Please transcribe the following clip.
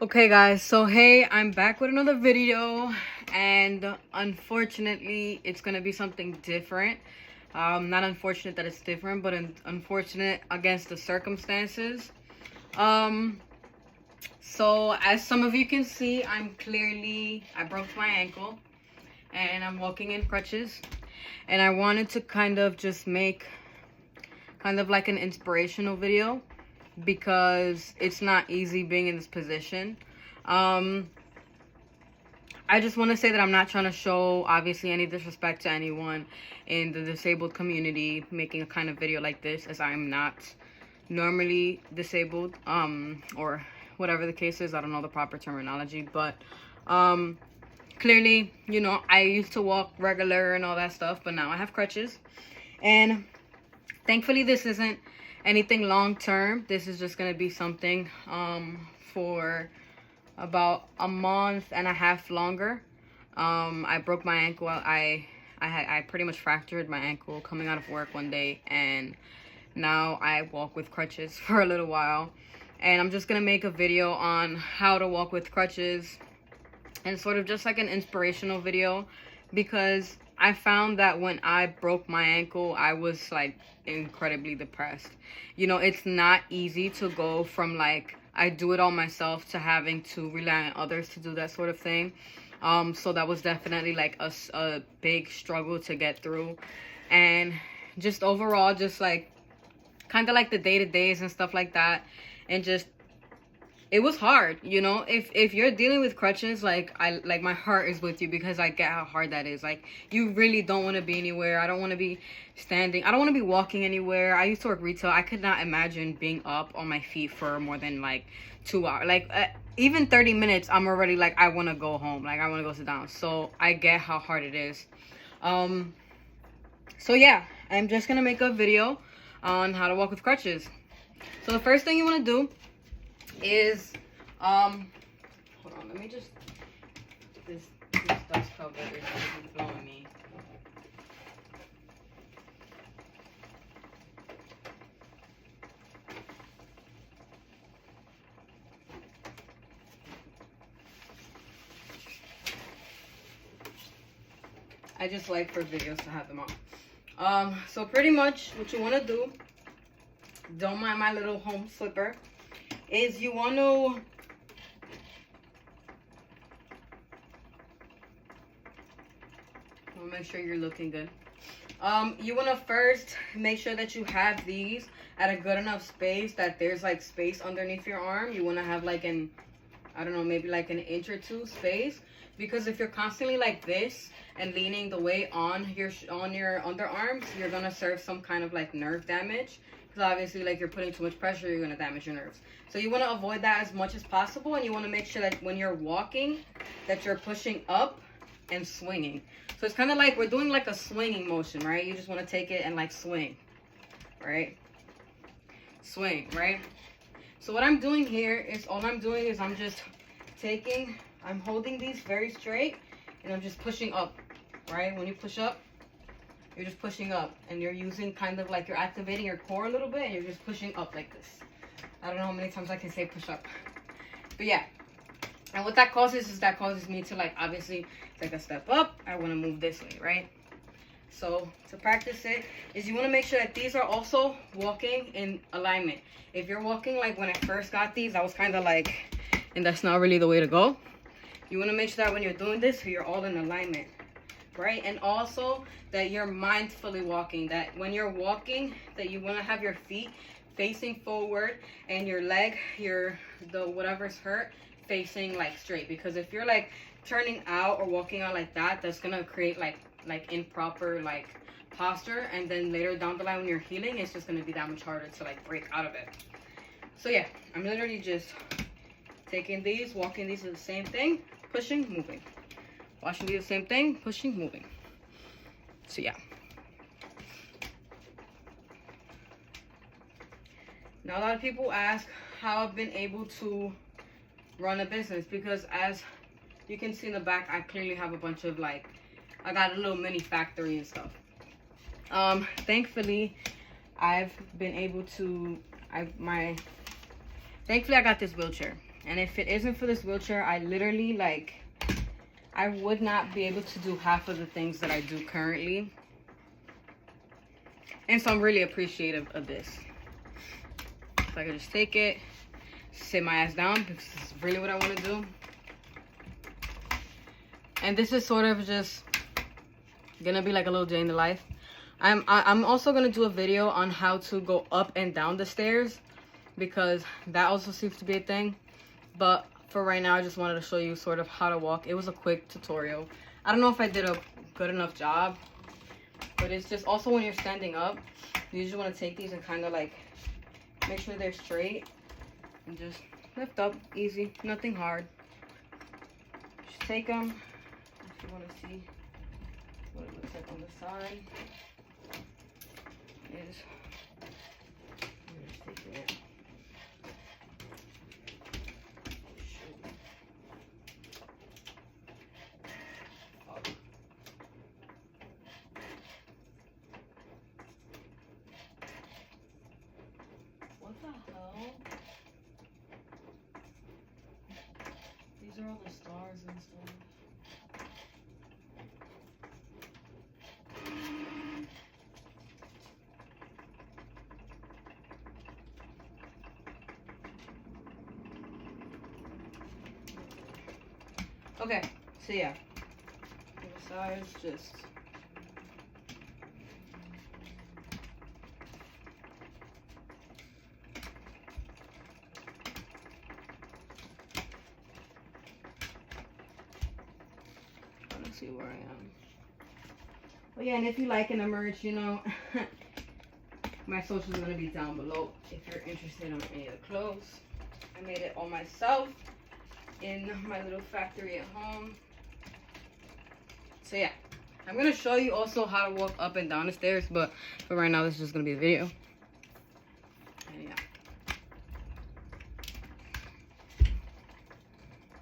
Okay guys, so hey, I'm back with another video, and unfortunately it's gonna be something different. Not unfortunate that it's different, but unfortunate against the circumstances. um so as some of you can see, I broke my ankle and I'm walking in crutches, and I wanted to kind of just make kind of like an inspirational video because it's not easy being in this position. um I just want to say that I'm not trying to show, obviously, any disrespect to anyone in the disabled community making a kind of video like this, as I'm not normally disabled, or whatever the case is. I don't know the proper terminology, but clearly, I used to walk regular and all that stuff, but now I have crutches. And thankfully, this isn't anything long term. This is just going to be something for about a month and a half longer. I broke my ankle. I pretty much fractured my ankle coming out of work one day, and now I walk with crutches for a little while. And I'm just gonna make a video on how to walk with crutches, and sort of just like an inspirational video, because I found that when I broke my ankle, I was like incredibly depressed. It's not easy to go from like I do it all myself to having to rely on others to do that sort of thing. So that was definitely like a big struggle to get through. And just overall, just like kind of like the day-to-days and stuff like that. And just, it was hard. If you're dealing with crutches, like my heart is with you, because I get how hard that is. Like, you really don't want to be anywhere. I don't want to be standing. I don't want to be walking anywhere. I used to work retail. I could not imagine being up on my feet for more than like 2 hours. Like, even 30 minutes, I'm already like, I want to go home. Like, I want to go sit down. So I get how hard it is. So yeah, I'm just gonna make a video on how to walk with crutches. So the first thing you want to do is hold on, let me just, this dust cover is really blowing me. I just like for videos to have them on. So pretty much what you want to do, don't mind my little home slipper, is you want to make sure you're looking good. You want to first make sure that you have these at a good enough space that there's like space underneath your arm. You want to have like I don't know, maybe like an inch or two space, because if you're constantly like this and leaning the weight on your underarms, you're gonna serve some kind of like nerve damage. Because obviously, like, you're putting too much pressure, you're gonna damage your nerves. So you want to avoid that as much as possible, and you want to make sure that when you're walking, that you're pushing up and swinging. So it's kind of like we're doing like a swinging motion, right? You just want to take it and like swing, right? Swing, right? So what I'm doing here is, I'm just I'm holding these very straight, and I'm just pushing up, right? When you push up, you're just pushing up, and you're using kind of like, you're activating your core a little bit, and you're just pushing up like this. I don't know how many times I can say push up, but yeah. And what that causes is, that causes me to, like, obviously take a step up. I want to move this way, right? So to practice it is, you want to make sure that these are also walking in alignment. If you're walking like when I first got these, I was kind of like, and that's not really the way to go. You want to make sure that when you're doing this, you're all in alignment, right? And also that you're mindfully walking, that when you're walking, that you want to have your feet facing forward and your leg, whatever's hurt, facing like straight. Because if you're like turning out or walking out like that, that's gonna create like improper like posture, and then later down the line when you're healing, it's just gonna be that much harder to like break out of it. So yeah, I'm literally just taking these, walking these, are the same thing, pushing, moving, washing these, the same thing, pushing, moving. So yeah. Now a lot of people ask how I've been able to run a business, because as you can see in the back, I clearly have a bunch of like, I got a little mini factory and stuff. Thankfully I've been able to, thankfully I got this wheelchair. And if it isn't for this wheelchair, I literally, like, I would not be able to do half of the things that I do currently. And so I'm really appreciative of this. So I can just take it, sit my ass down, because this is really what I want to do. And this is sort of just gonna be like a little day in the life. I'm also gonna do a video on how to go up and down the stairs, because that also seems to be a thing. But for right now, I just wanted to show you sort of how to walk. It was a quick tutorial. I don't know if I did a good enough job, but it's just also when you're standing up, you usually want to take these and kind of like make sure they're straight and just lift up. Easy, nothing hard. Just take them if you want to see what it looks like on the side. Is just take it. What the hell? These are all the stars and stuff. Okay, so yeah, the sides just let's see where I am. But yeah, and if you like in the merch, you know, my social is gonna be down below if you're interested in any of the clothes. I made it all myself in my little factory at home. So yeah, I'm gonna show you also how to walk up and down the stairs, but for right now this is just gonna be the video.